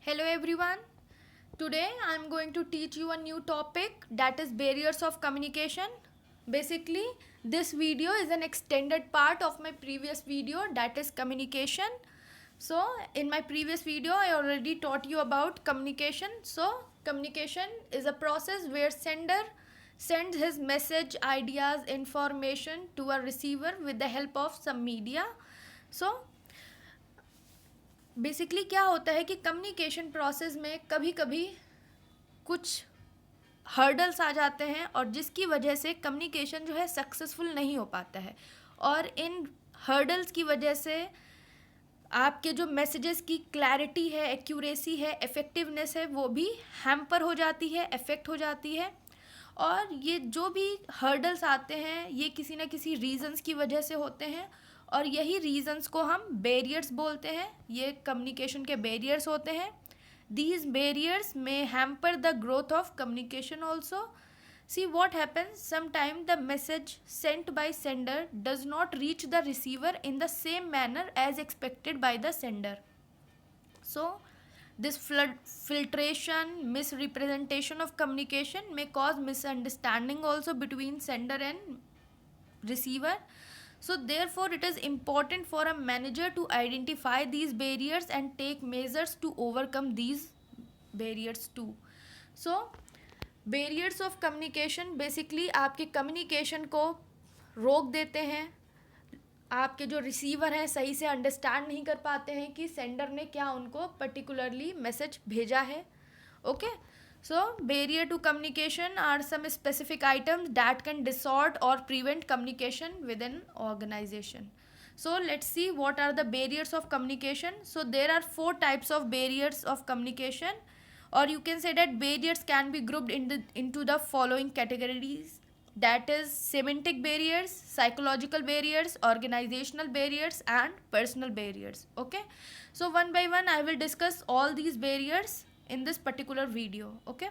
Hello everyone. Today I am going to teach you a new topic, that is barriers of communication. Basically, this video is an extended part of my previous video, that is communication. So, in my previous video I already taught you about communication. So, communication is a process where sender sends his message, ideas, information to a receiver with the help of some media. So, basically क्या होता है कि communication process में कभी कभी कुछ hurdles आ जाते हैं और जिसकी वजह से कम्युनिकेशन जो है सक्सेसफुल नहीं हो पाता है, और इन हर्डल्स की वजह से आपके जो मैसेजेस की क्लैरिटी है, एक्यूरेसी है, इफ़ेक्टिवनेस है, वो भी हैम्पर हो जाती है, इफ़ेक्ट हो जाती है। और ये जो भी हर्डल्स आते हैं ये किसी न किसी रीज़न्स की वजह से होते हैं, और यही रीज़न्स को हम बैरियर्स बोलते हैं। ये कम्युनिकेशन के बैरियर्स होते हैं। दीज बैरियर्स में hamper the growth of communication also. See what happens, sometime the message sent by sender does not reach the receiver in the same manner as expected by the sender. So this filtration, misrepresentation of communication may cause misunderstanding also between sender and receiver. So therefore it is important for a manager to identify these barriers and take measures to overcome these barriers too. So barriers of communication basically आपके communication को रोक देते हैं। आपके जो receiver हैं सही से अंडरस्टैंड नहीं कर पाते हैं कि सेंडर ने क्या उनको पर्टिकुलरली मैसेज भेजा है। Okay, so barrier to communication are some specific items that can distort or prevent communication with an organisation. So let's see what are the barriers of communication. So there are 4 types of barriers of communication, or you can say that barriers can be grouped into the following categories, that is semantic barriers, psychological barriers, organizational barriers and personal barriers. Okay, so one by one I will discuss all these barriers in this particular video. Okay,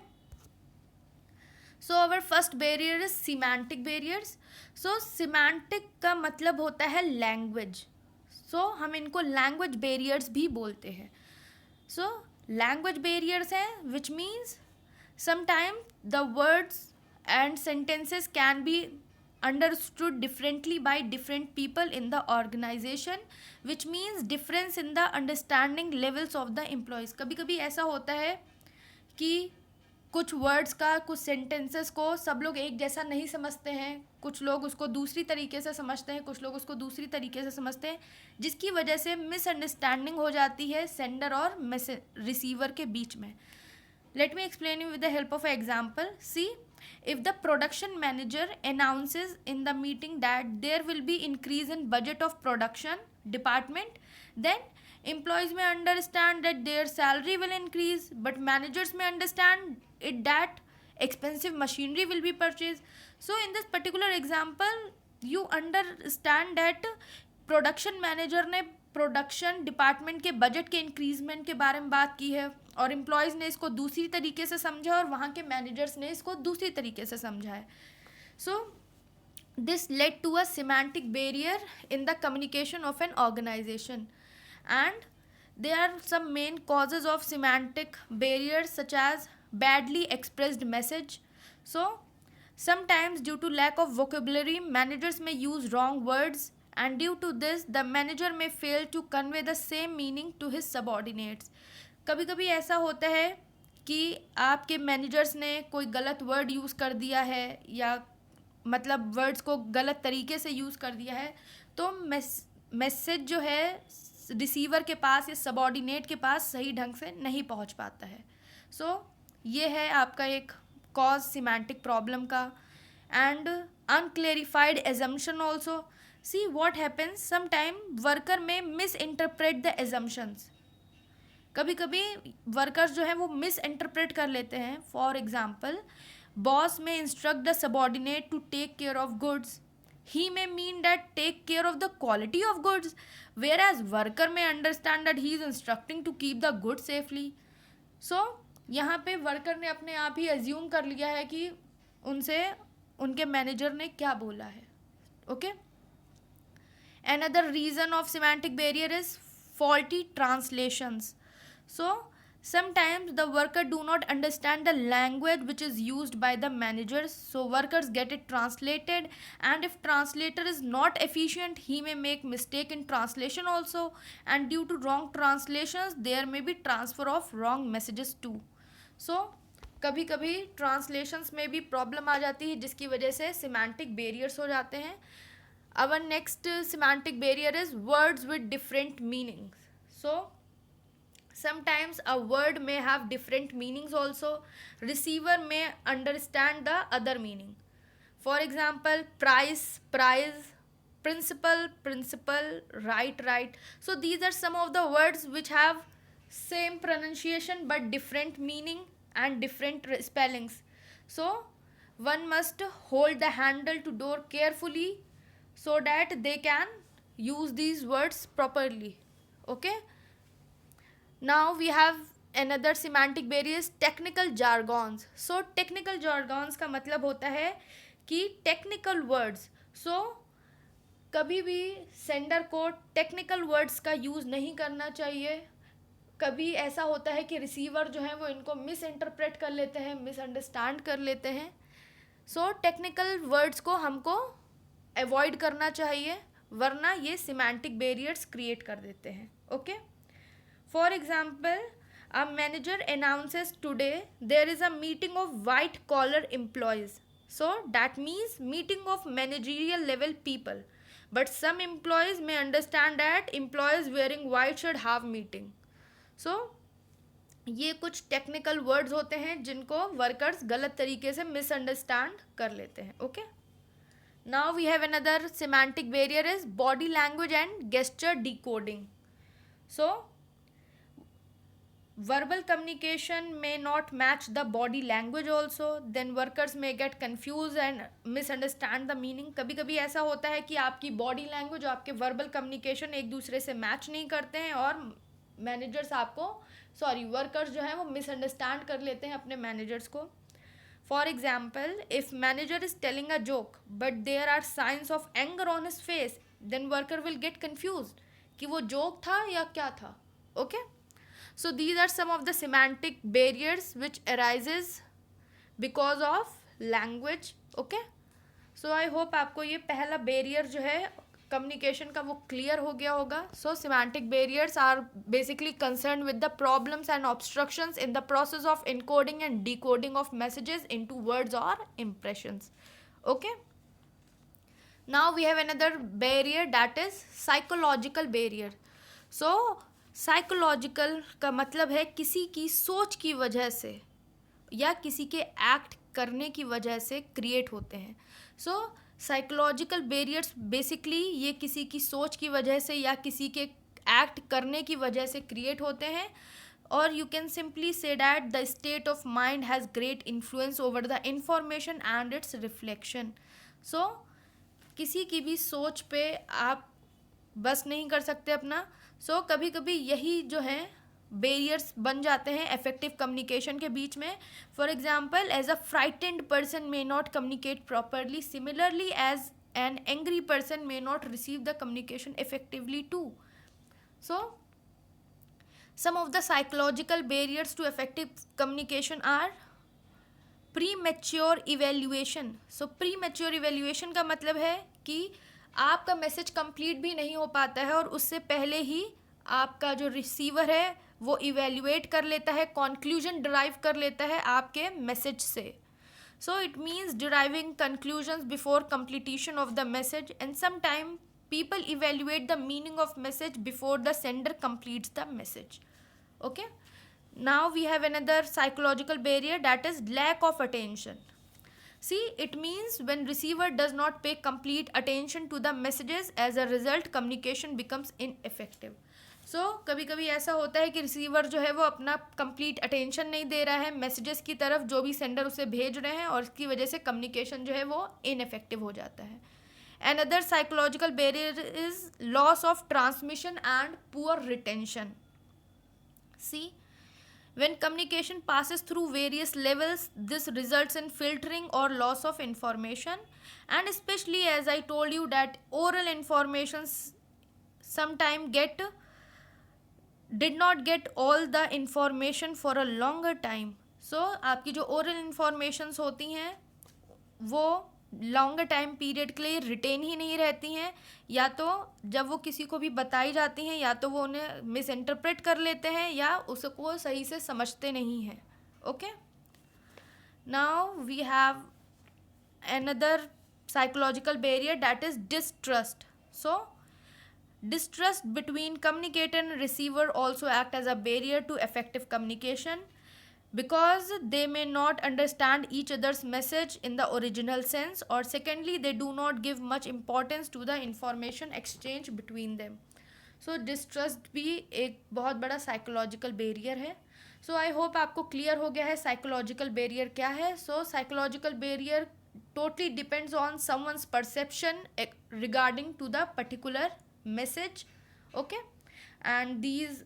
so our first barrier is semantic barriers. So semantic का मतलब होता है language. सो हम इनको language barriers भी बोलते हैं. So language barriers हैं which means sometime the words and sentences can be understood differently by different people in the organization, which means difference in the understanding levels of the employees. कभी कभी ऐसा होता है कि कुछ वर्ड्स का, कुछ सेंटेंसेस को सब लोग एक जैसा नहीं समझते हैं. कुछ लोग उसको दूसरी तरीके से समझते हैं, कुछ लोग उसको दूसरी तरीके से समझते हैं, जिसकी वजह से मिसअंडरस्टैंडिंग हो जाती है सेंडर और रिसीवर के बीच में. Let me explain you with the help of example. See, if the production manager announces in the meeting that there will be increase in budget of production department, then employees may understand that their salary will increase, but managers may understand it that expensive machinery will be purchased. So in this particular example you understand that production manager ने production department के budget के increment के बारे में बात की है, और एम्प्लॉयज़ ने इसको दूसरी तरीके से समझा और वहाँ के मैनेजर्स ने इसको दूसरी तरीके से समझा है. So this led to a semantic barrier in the communication of an organization, and there are some main causes of semantic barriers such as badly expressed message. So sometimes due to lack of vocabulary managers may use wrong words, and due to this the manager may fail to convey the same meaning to his subordinates. कभी कभी ऐसा होता है कि आपके managers ने कोई गलत वर्ड यूज़ कर दिया है, या मतलब वर्ड्स को गलत तरीके से यूज़ कर दिया है, तो मैसेज जो है रिसीवर के पास या सबॉर्डिनेट के पास सही ढंग से नहीं पहुंच पाता है. सो ये है आपका एक कॉज सिमेंटिक प्रॉब्लम का. And unclarified assumption also. See what happens, sometime worker में मिस इंटरप्रेट द एजम्पशंस. कभी कभी वर्कर्स जो हैं वो मिस इंटरप्रेट कर लेते हैं. For example, boss may instruct the subordinate to take care of goods. He may mean that take care of the quality of goods, whereas worker may understand that he is instructing to keep the goods safely. So यहाँ पे worker ने अपने आप ही assume कर लिया है कि उनसे उनके मैनेजर ने क्या बोला है. Okay, another reason of semantic barrier is faulty translations. So Sometimes the worker do not understand the language which is used by the managers, so workers get it translated, and if translator is not efficient, he may make mistake in translation also, and due to wrong translations there may be transfer of wrong messages too. So कभी कभी translations में भी problem आ जाती है जिसकी वजह से semantic barriers हो जाते हैं. Our next semantic barrier is words with different meanings. So sometimes a word may have different meanings also. Receiver may understand the other meaning. For example, price, prize, principle, principle, right, right. So these are some of the words which have same pronunciation but different meaning and different spellings. So one must hold the handle to door carefully so that they can use these words properly. Okay. Now we have another semantic barriers, technical jargons. So technical jargons का मतलब होता है कि technical words. So कभी भी sender को technical words का use नहीं करना चाहिए. कभी ऐसा होता है कि रिसीवर जो है वो इनको मिस इंटरप्रेट कर लेते हैं, मिसअंडरस्टैंड कर लेते हैं. सो टेक्निकल वर्ड्स को हमको अवॉइड करना चाहिए, वरना ये सिमेंटिक बैरियर्स क्रिएट कर देते हैं. Okay. For example, a manager announces today there is a meeting of white collar employees. So that means meeting of managerial level people. But some employees may understand that employees wearing white should have meeting. So ये कुछ technical words होते हैं जिनको workers गलत तरीके से misunderstand कर लेते हैं. Okay. Now we have another semantic barrier is body language and gesture decoding. So verbal communication may not match the body language also, then workers may get confused and misunderstand the meaning. कभी कभी ऐसा होता है कि आपकी body language और आपके verbal communication एक दूसरे से मैच नहीं करते हैं और मैनेजर्स वर्कर्स जो हैं वो मिसअंडरस्टैंड कर लेते हैं अपने मैनेजर्स को. For example, if manager is telling a joke but there are signs of anger on his face, then worker will get confuse कि वो जोक था या क्या था. Okay. So these are some of the semantic barriers which arises because of language. Okay. So I hope आपको ये पहला barrier जो है communication का वो clear हो गया होगा. So semantic barriers are basically concerned with the problems and obstructions in the process of encoding and decoding of messages into words or impressions. Okay. Now we have another barrier, that is psychological barrier. So psychological का मतलब है किसी की सोच की वजह से या किसी के एक्ट करने की वजह से क्रिएट होते हैं. सो साइकोलॉजिकल बैरियर्स बेसिकली ये किसी की सोच की वजह से या किसी के एक्ट करने की वजह से क्रिएट होते हैं. और you can simply say that the state of mind has great influence over the information and its reflection. So किसी की भी सोच पे आप बस नहीं कर सकते अपना. सो कभी कभी यही जो है बैरियर्स बन जाते हैं इफेक्टिव कम्युनिकेशन के बीच में. For example, as a frightened person may not communicate properly, similarly as an angry person may not receive the communication effectively too. So some of the psychological barriers to effective communication are premature evaluation. So premature evaluation का मतलब है कि आपका message complete भी नहीं हो पाता है और उससे पहले ही आपका जो रिसीवर है वो इवेल्युएट कर लेता है, कंक्लूजन डिराइव कर लेता है आपके मैसेज से. So it means deriving conclusions before completion of the message, and sometime people evaluate the meaning of message before the sender completes the message. Okay. Now we have another psychological barrier, that is lack of attention. See, it means when receiver does not pay complete attention to the messages, as a result communication becomes ineffective. So कभी कभी ऐसा होता है कि receiver जो है वो अपना कंप्लीट अटेंशन नहीं दे रहा है मैसेजेस की तरफ जो भी सेंडर उसे भेज रहे हैं, और इसकी वजह से कम्युनिकेशन जो है वो इनफेक्टिव हो जाता है. Another psychological barrier is loss of transmission and poor retention. See, when communication passes through various levels, this results in filtering or loss of information, and especially as I told you that oral informations sometimes get did not get all the information for a longer time. So आपकी जो oral informations होती हैं वो longer time period के लिए retain ही नहीं रहती हैं, या तो जब वो किसी को भी बताई जाती हैं या तो वो उन्हें मिस इंटरप्रेट कर लेते हैं या उसको सही से समझते नहीं हैं। Okay, now we have another psychological barrier, that is distrust. So distrust between communicator and receiver also act as a barrier to effective communication, because they may not understand each other's message in the original sense, or secondly they do not give much importance to the information exchange between them. So distrust भी एक बहुत बड़ा psychological barrier है। सो I hope आपको clear हो गया है psychological barrier क्या है। So psychological barrier totally depends on someone's perception regarding to the particular message. Okay, and these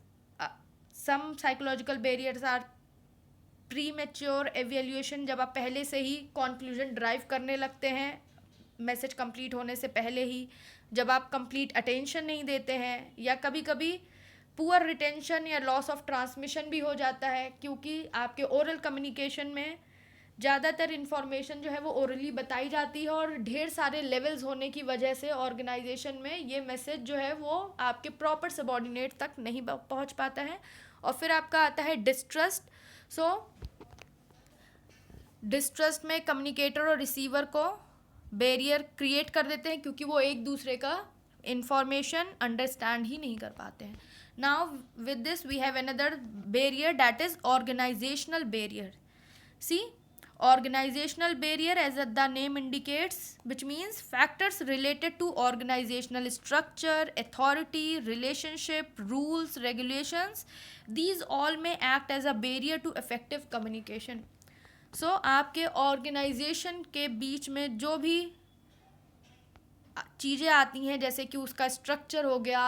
some psychological barriers are premature evaluation, जब आप पहले से ही conclusion ड्राइव करने लगते हैं मैसेज कंप्लीट होने से पहले ही, जब आप कंप्लीट अटेंशन नहीं देते हैं, या कभी कभी पुअर रिटेंशन या लॉस ऑफ ट्रांसमिशन भी हो जाता है, क्योंकि आपके ओरल कम्युनिकेशन में ज़्यादातर इन्फॉर्मेशन जो है वो ओरली बताई जाती है और ढेर सारे लेवल्स होने की वजह से ऑर्गेनाइजेशन में ये मैसेज जो है वो आपके प्रॉपर सबॉर्डिनेट तक नहीं पहुंच पाता है। और फिर आपका आता है डिस्ट्रस्ट। सो डिस्ट्रस्ट में कम्युनिकेटर और रिसीवर को बैरियर क्रिएट कर देते हैं, क्योंकि वो एक दूसरे का इंफॉर्मेशन अंडरस्टैंड ही नहीं कर पाते हैं। Now with this we have another barrier, that is organizational barrier. See, organizational barrier, as the name indicates, which means factors related to organizational structure, authority, relationship, rules, regulations, these all may act as a barrier to effective communication. So आपके organisation के बीच में जो भी चीज़ें आती हैं, जैसे कि उसका स्ट्रक्चर हो गया,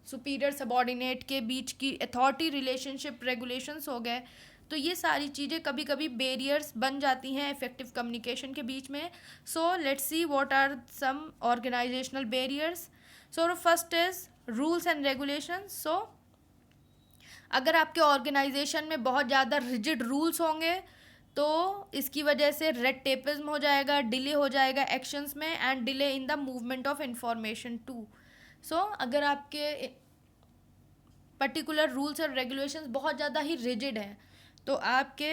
सुपीरियर सबॉर्डिनेट के बीच की अथॉरिटी रिलेशनशिप, रेगुलेशंस हो गए, तो ये सारी चीज़ें कभी कभी बैरियर्स बन जाती हैं इफेक्टिव कम्युनिकेशन के बीच में। So let's see what are some organisational barriers. So first is rules and regulations. So अगर आपके ऑर्गेनाइजेशन में बहुत ज़्यादा रिजिड रूल्स होंगे तो इसकी वजह से रेड टेपिज्म हो जाएगा, डिले हो जाएगा एक्शंस में, and delay in the movement of information too. So अगर आपके पर्टिकुलर रूल्स और रेगुलेशंस बहुत ज़्यादा ही रिजिड हैं तो आपके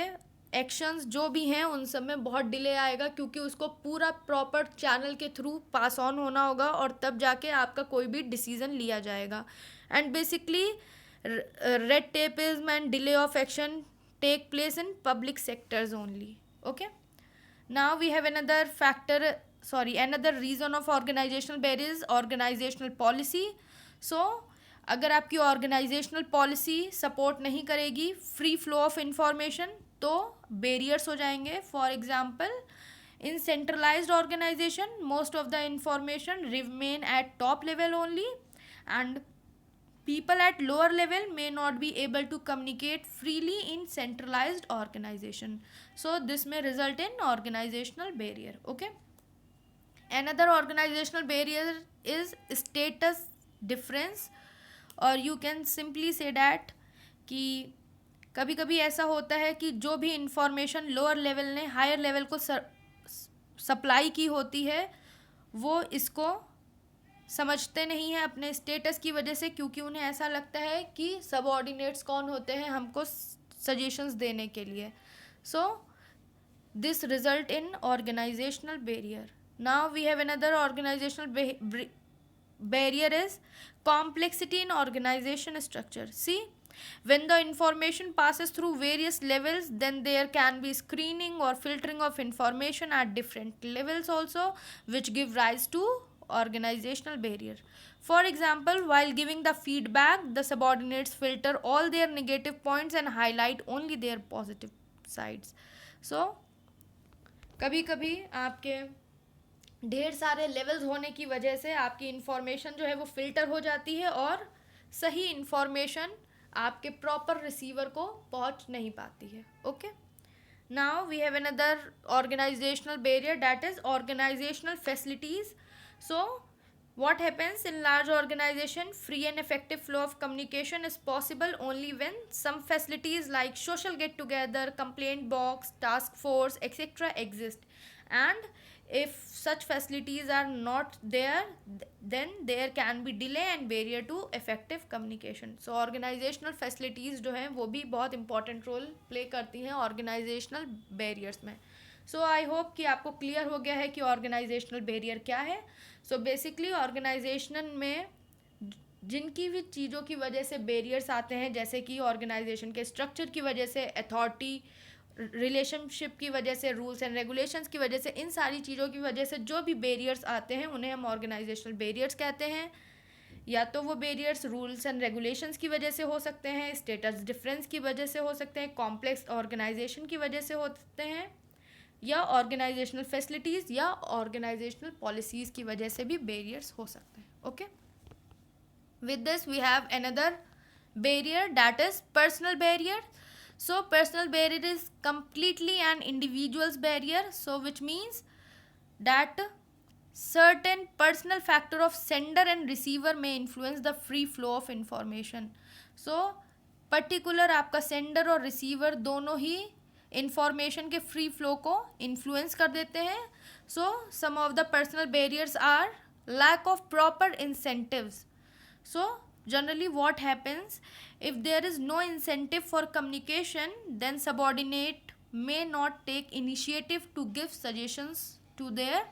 एक्शंस जो भी हैं उन सब में बहुत डिले आएगा, क्योंकि उसको पूरा प्रॉपर चैनल के थ्रू पास ऑन होना होगा और तब जाके आपका कोई भी डिसीजन लिया जाएगा। And basically red tapism and delay of action take place in public sectors only. Okay, now we have another reason of organizational barriers, organizational policy. So अगर आपकी ऑर्गेनाइजेशनल पॉलिसी सपोर्ट नहीं करेगी फ्री फ्लो ऑफ इंफॉर्मेशन तो barriers हो जाएंगे। For example, in centralized organization most of the information remain at top level only, and people at lower level may not be able to communicate freely in centralized organization. So this may result in organizational barrier. Okay, another organizational barrier is status difference, or you can simply say that कि कभी कभी ऐसा होता है कि जो भी information lower level ने हायर लेवल को सप्लाई की होती है वो इसको समझते नहीं हैं अपने स्टेटस की वजह से, क्योंकि उन्हें ऐसा लगता है कि सबऑर्डिनेट्स कौन होते हैं हमको सजेशंस देने के लिए। So this result in organizational barrier. Now we have another organizational barrier is complexity in organization structure. See, when the information passes through various levels, then there can be screening or filtering of information at different levels also, which give rise to organizational barrier. For example, while giving the feedback, the subordinates filter all their negative points and highlight only their positive sides. So कभी कभी आपके ढेर सारे levels होने की वजह से आपकी इंफॉर्मेशन जो है वो फिल्टर हो जाती है और सही इंफॉर्मेशन आपके प्रॉपर रिसीवर को पहुंच नहीं पाती है। Okay, now we have another organizational barrier, that is organizational facilities. So What happens in large organization? Free and effective flow of communication is possible only when some facilities like social get together, complaint box, task force, etc. exist. And if such facilities are not there, then there can be delay and barrier to effective communication. So organizational facilities जो हैं वो भी बहुत important role play करती हैं organizational barriers में. सो आई hope कि आपको क्लियर हो गया है कि ऑर्गेनाइजेशनल बैरियर क्या है. सो बेसिकली ऑर्गेनाइजेशन में जिनकी भी चीज़ों की वजह से बैरियर्स आते हैं, जैसे कि ऑर्गेनाइजेशन के स्ट्रक्चर की वजह से, अथॉरिटी रिलेशनशिप की वजह से, रूल्स एंड रेगुलेशंस की वजह से, इन सारी चीज़ों की वजह से जो भी बैरियर्स आते हैं उन्हें हम ऑर्गेनाइजेशनल बैरियर्स कहते हैं. या तो वो बैरियर्स रूल्स एंड रेगुलेशंस की वजह से हो सकते हैं, स्टेटस डिफरेंस की वजह से हो सकते हैं, कॉम्प्लेक्स ऑर्गेनाइजेशन की वजह से होते हैं, या ऑर्गेनाइजेशनल फैसिलिटीज़ या ऑर्गेनाइजेशनल पॉलिसीज़ की वजह से भी बैरियर्स हो सकते हैं. Okay, with this we have another barrier, that is personal barrier. So personal barrier is completely an individual's barrier, so which means that certain personal factor of sender and receiver may influence the free flow of information. So particular आपका sender और receiver दोनों ही information के free flow को influence कर देते हैं. So some of the personal barriers are lack of proper incentives. So generally what happens, if there is no incentive for communication, then subordinate may not take initiative to give suggestions to their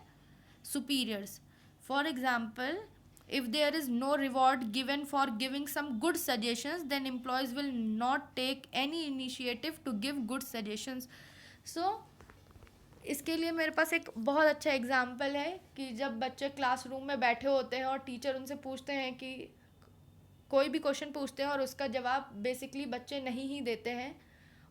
superiors. For example, if there is no reward given for giving some good suggestions, then employees will not take any initiative to give good suggestions. So इसके लिए मेरे पास एक बहुत अच्छा example है कि जब बच्चे क्लासरूम में बैठे होते हैं और टीचर उनसे पूछते हैं कि कोई भी क्वेश्चन पूछते हैं और उसका जवाब बेसिकली बच्चे नहीं ही देते हैं,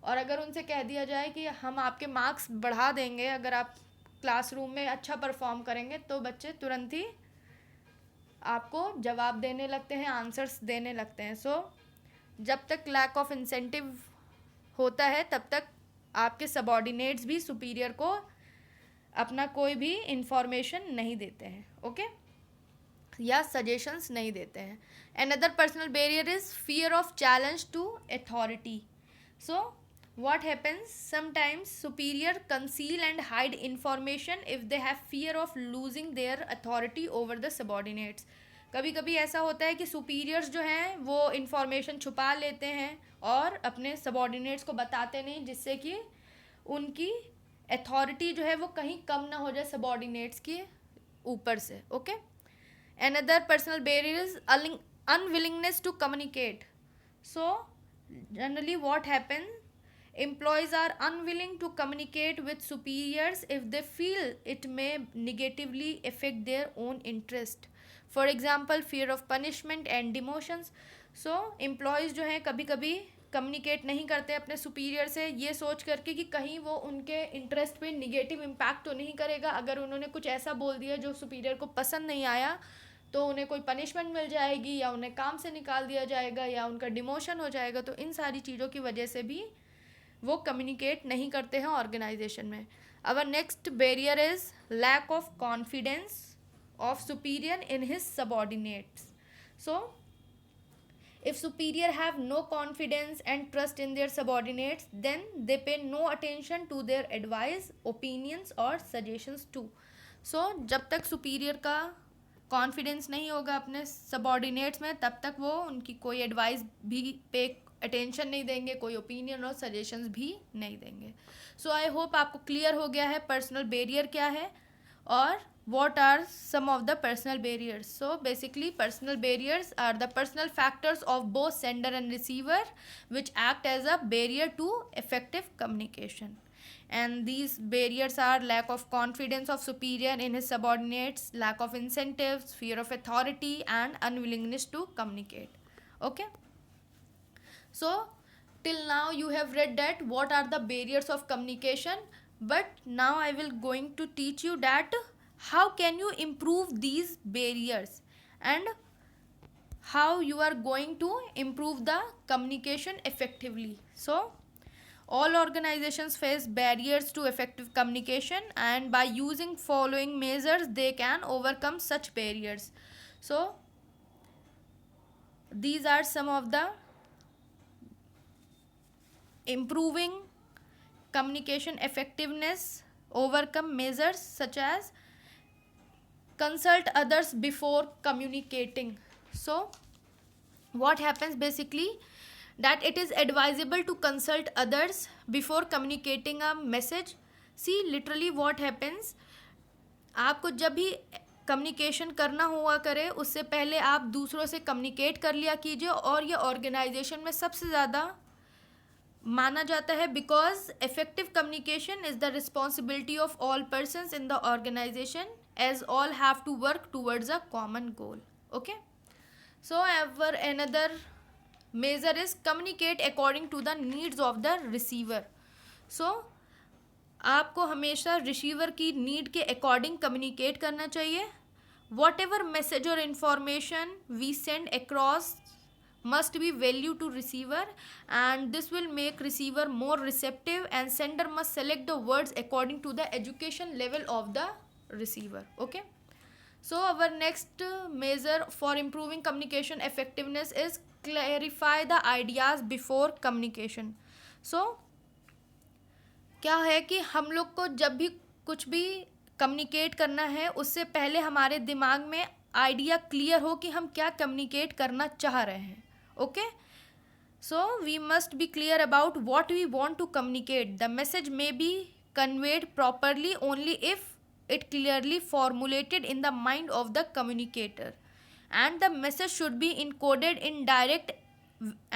और अगर उनसे कह दिया जाए कि हम आपके मार्क्स बढ़ा देंगे अगर आप क्लासरूम में अच्छा परफॉर्म करेंगे, तो बच्चे तुरंत ही आपको जवाब देने लगते हैं, आंसर्स देने लगते हैं. सो जब तक लैक ऑफ इंसेंटिव होता है तब तक आपके सबऑर्डिनेट्स भी सुपीरियर को अपना कोई भी इंफॉर्मेशन नहीं देते हैं. ओके, या सजेशंस नहीं देते हैं. Another personal barrier is fear of challenge to authority. So what happens, sometimes superior conceal and hide information if they have fear of losing their authority over the subordinates. कभी कभी ऐसा होता है कि सुपीरियर्स जो हैं वो इंफॉर्मेशन छुपा लेते हैं और अपने सबॉर्डिनेट्स को बताते नहीं, जिससे कि उनकी अथॉरिटी जो है वो कहीं कम ना हो जाए सबॉर्डिनेट्स के ऊपर से. Okay, another personal barrier is unwillingness to communicate. So generally what happen, employees are unwilling to communicate with superiors if they feel it may negatively affect their own interest. For example, fear of punishment and demotions. So employees जो हैं कभी कभी communicate नहीं करते अपने superior से, ये सोच करके कि कहीं वो उनके इंटरेस्ट पे निगेटिव इम्पैक्ट तो नहीं करेगा. अगर उन्होंने कुछ ऐसा बोल दिया जो सुपीरियर को पसंद नहीं आया तो उन्हें कोई पनिशमेंट मिल जाएगी, या उन्हें काम से निकाल दिया जाएगा, या उनका डिमोशन हो जाएगा. तो इन सारी चीज़ों की वजह से भी वो कम्युनिकेट नहीं करते हैं ऑर्गेनाइजेशन में. Our next barrier is lack of confidence of superior in his subordinates. So if superior have no confidence and trust in their subordinates, then they pay no attention to their advice, opinions or suggestions too. So जब तक superior का confidence नहीं होगा अपने subordinates में, तब तक वो उनकी कोई एडवाइस भी पे अटेंशन नहीं देंगे, कोई ओपिनियन और सजेशंस भी नहीं देंगे. सो आई होप आपको क्लियर हो गया है पर्सनल बैरियर क्या है और what are some of the personal barriers. So basically personal barriers are the personal factors of both sender and receiver which act as a barrier to effective communication. And these barriers are lack of confidence of superior in his subordinates, lack of incentives, fear of authority and unwillingness to communicate. Okay, so till now you have read that what are the barriers of communication, but now I will going to teach you that how can you improve these barriers and how you are going to improve the communication effectively. So all organizations face barriers to effective communication, and by using following measures they can overcome such barriers. So these are some of the improving communication effectiveness overcome measures, such as consult others before communicating. So what happens basically, that it is advisable to consult others before communicating a message. See, literally what happens, आपको जब भी communication करना हुआ करे उससे पहले आप दूसरों से कम्युनिकेट कर लिया कीजिए, और ये ऑर्गेनाइजेशन में सबसे ज़्यादा माना जाता है, because effective communication is the responsibility of all persons in the organization, as all have to work towards a common goal. Okay, so ever another measure is communicate according to the needs of the receiver. So आपको हमेशा receiver की need के according communicate करना चाहिए. Whatever message और information we send across must be value to receiver, and this will make receiver more receptive, and sender must select the words according to the education level of the receiver. Okay, so our next measure for improving communication effectiveness is clarify the ideas before communication. So क्या है कि हम लोग को जब भी कुछ भी कम्युनिकेट करना है उससे पहले हमारे दिमाग में आइडिया क्लियर हो कि हम क्या कम्युनिकेट करना चाह रहे हैं. Okay, so we must be clear about what we want to communicate. The message may be conveyed properly only if it clearly formulated in the mind of the communicator, and the message should be encoded in direct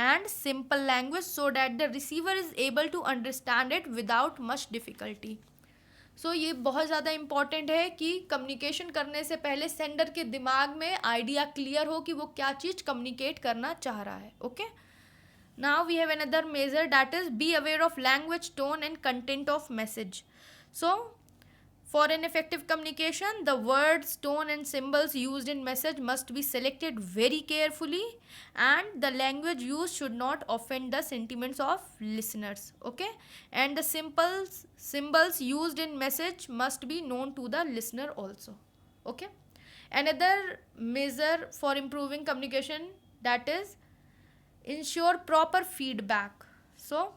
and simple language so that the receiver is able to understand it without much difficulty. So ये बहुत ज़्यादा important है कि communication करने से पहले sender के दिमाग में आइडिया क्लियर हो कि वो क्या चीज़ कम्युनिकेट करना चाह रहा है. Okay, now we have another major, that is be aware of language, tone and content of message. So for an effective communication, the words, tone and symbols used in message must be selected very carefully, and the language used should not offend the sentiments of listeners. Okay, and the symbols used in message must be known to the listener also. Okay, another measure for improving communication, that is ensure proper feedback. So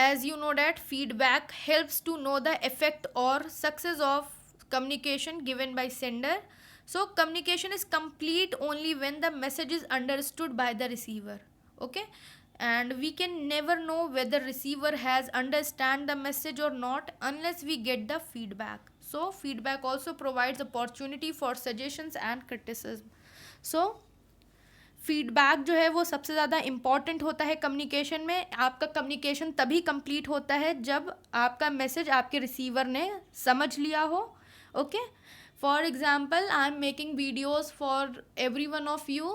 as you know that feedback helps to know the effect or success of communication given by sender. So communication is complete only when the message is understood by the receiver. Okay, and we can never know whether receiver has understand the message or not unless we get the feedback. So feedback also provides opportunity for suggestions and criticism. So feedback जो है वो सबसे ज़्यादा important होता है communication में. आपका communication तभी कंप्लीट होता है जब आपका मैसेज आपके रिसीवर ने समझ लिया हो. Okay, for example I am making videos for every one of you,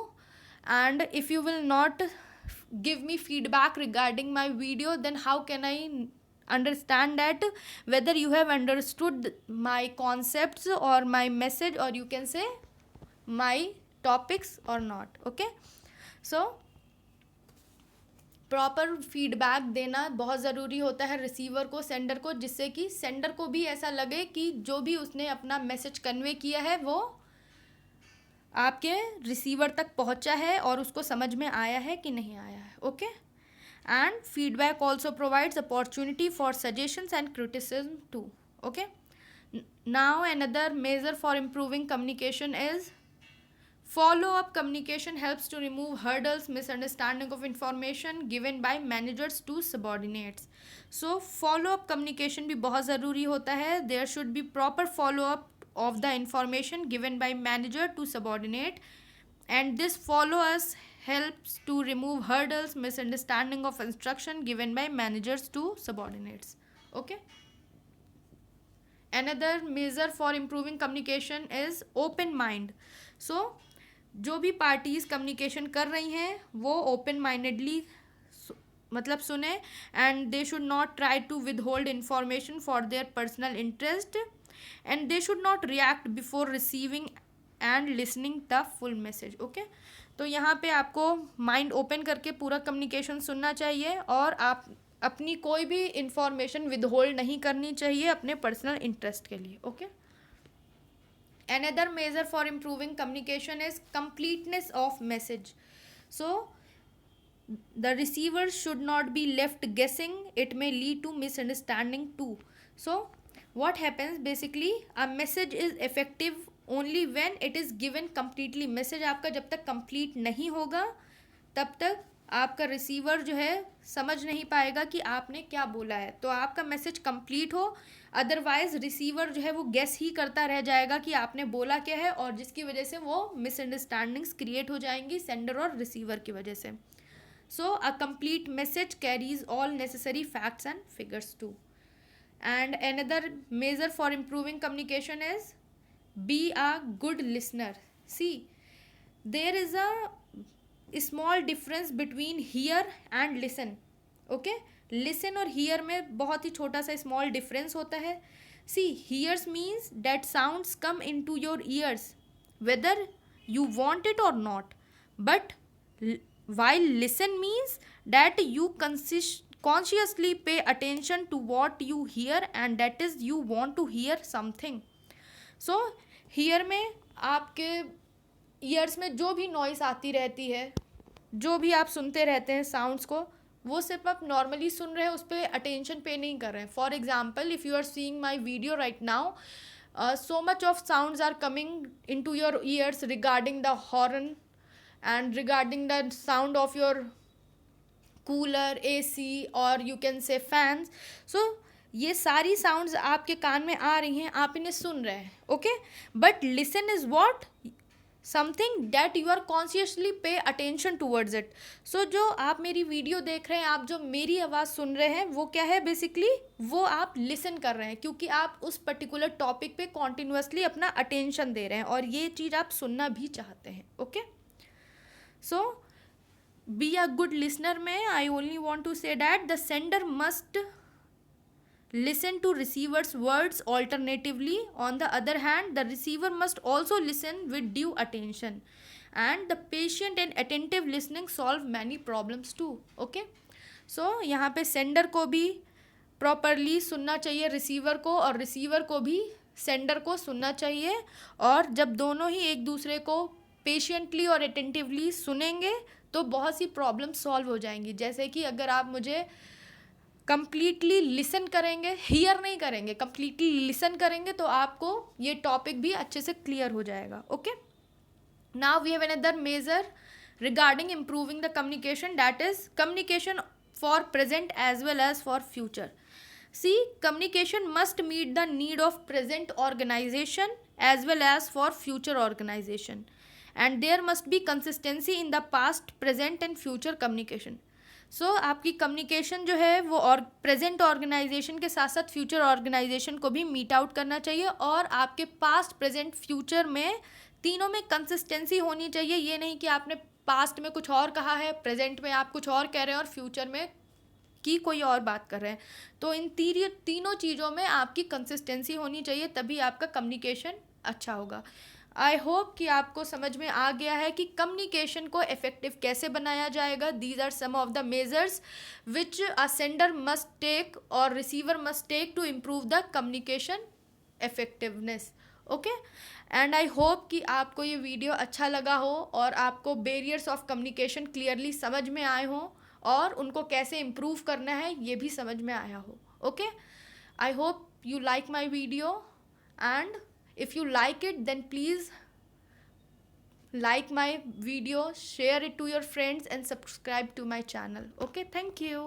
and if you will not give me feedback regarding my video, then how can I understand that whether you have understood my concepts or my message, or you can say my topics or not. Okay, so proper feedback देना बहुत ज़रूरी होता है receiver को, sender को, जिससे कि sender को भी ऐसा लगे कि जो भी उसने अपना मैसेज कन्वे किया है वो आपके रिसीवर तक पहुंचा है और उसको समझ में आया है कि नहीं आया है. Okay, and feedback also provides opportunity for suggestions and criticism too. Okay, now another major for improving communication is follow-up communication. Helps to remove hurdles, misunderstanding of information given by managers to subordinates. So follow-up communication भी बहुत ज़रूरी होता है. There should be proper follow-up of the information given by manager to subordinate, and this follow-up helps to remove hurdles, misunderstanding of instruction given by managers to subordinates. Okay. Another measure for improving communication is open mind. So जो भी parties communication कर रही हैं वो open mindedly मतलब सुने, and they should not try to withhold information for their personal interest, and they should not react before receiving and listening the full message. Okay, तो यहाँ पे आपको माइंड ओपन करके पूरा कम्युनिकेशन सुनना चाहिए, और आप अपनी कोई भी इंफॉर्मेशन विद होल्ड नहीं करनी चाहिए अपने पर्सनल इंटरेस्ट के लिए. Okay, Another measure for improving communication is completeness of message. So the receiver should not be left guessing. It may lead to misunderstanding too. So what happens basically, a message is effective only when it is given completely. Message आपका जब तक complete नहीं होगा तब तक आपका receiver जो है समझ नहीं पाएगा कि आपने क्या बोला है. तो आपका मैसेज कंप्लीट हो, अदरवाइज रिसीवर जो है वो गेस ही करता रह जाएगा कि आपने बोला क्या है, और जिसकी वजह से वो मिसअंडरस्टैंडिंग्स क्रिएट हो जाएंगी सेंडर और रिसीवर की वजह से. So a complete message carries all necessary facts and figures too. And another measure for improving communication is be a good listener. See, there is a small difference between hear and listen. Okay, listen और hear में बहुत ही छोटा सा small difference होता है. See, hears means that sounds come into your ears whether you want it or not, but while listen means that you consciously pay attention to what you hear, and that is you want to hear something. So hear में आपके years में जो भी noise आती रहती है, जो भी आप सुनते रहते हैं साउंड्स को, वो सिर्फ आप नॉर्मली सुन रहे हैं, उस पर अटेंशन पे नहीं कर रहे हैं. For example, if you are seeing my video right now, so much of sounds are coming into your ears regarding the horn and regarding the sound of your cooler, AC, or you can say fans. So ये सारी sounds आपके कान में आ रही हैं, आप इन्हें सुन रहे हैं. Okay, but listen is what, something that you are consciously pay attention towards it. So जो आप मेरी वीडियो देख रहे हैं, आप जो मेरी आवाज़ सुन रहे हैं, वो क्या है बेसिकली, वो आप लिसन कर रहे हैं, क्योंकि आप उस पर्टिकुलर टॉपिक पे कॉन्टिन्यूसली अपना अटेंशन दे रहे हैं और ये चीज़ आप सुनना भी चाहते हैं. Okay, so be a good listener में I only want to say that the sender must listen to receiver's words alternatively. On the other hand, the receiver must also listen with due attention, and the patient and attentive listening solve many problems too. Okay, so यहाँ पे sender को भी properly सुनना चाहिए receiver को, और receiver को भी सेंडर को सुनना चाहिए. और जब दोनों ही एक दूसरे को पेशेंटली और अटेंटिवली सुनेंगे तो बहुत सी प्रॉब्लम सॉल्व हो जाएंगी. जैसे कि अगर आप मुझे कंप्लीटली लिसन करेंगे, हियर नहीं करेंगे, कंप्लीटली लिसन करेंगे, तो आपको ये टॉपिक भी अच्छे से क्लियर हो जाएगा. Okay, now we have another major regarding improving the communication, that is communication for present as well as for future. See, communication must meet the need of present organization as well as for future organization, and there must be consistency in the past, present and future communication. So आपकी communication जो है वो और present organization के साथ साथ future organization को भी meet out करना चाहिए, और आपके past, present, future में तीनों में consistency होनी चाहिए. ये नहीं कि आपने past में कुछ और कहा है, present में आप कुछ और कह रहे हैं और future में की कोई और बात कर रहे हैं. तो इन तीनों चीज़ों में आपकी कंसिस्टेंसी होनी चाहिए, तभी आपका कम्युनिकेशन अच्छा होगा. आई होप कि आपको समझ में आ गया है कि कम्युनिकेशन को इफेक्टिव कैसे बनाया जाएगा. These are some of the measures which a sender must take or receiver must take to improve the communication effectiveness. Okay, and I hope कि आपको ये वीडियो अच्छा लगा हो और आपको बैरियर्स ऑफ कम्युनिकेशन क्लियरली समझ में आए हों, और उनको कैसे इम्प्रूव करना है ये भी समझ में आया हो. Okay, I hope you like my video, and if you like it then please like my video, share it to your friends and subscribe to my channel. Okay, thank you.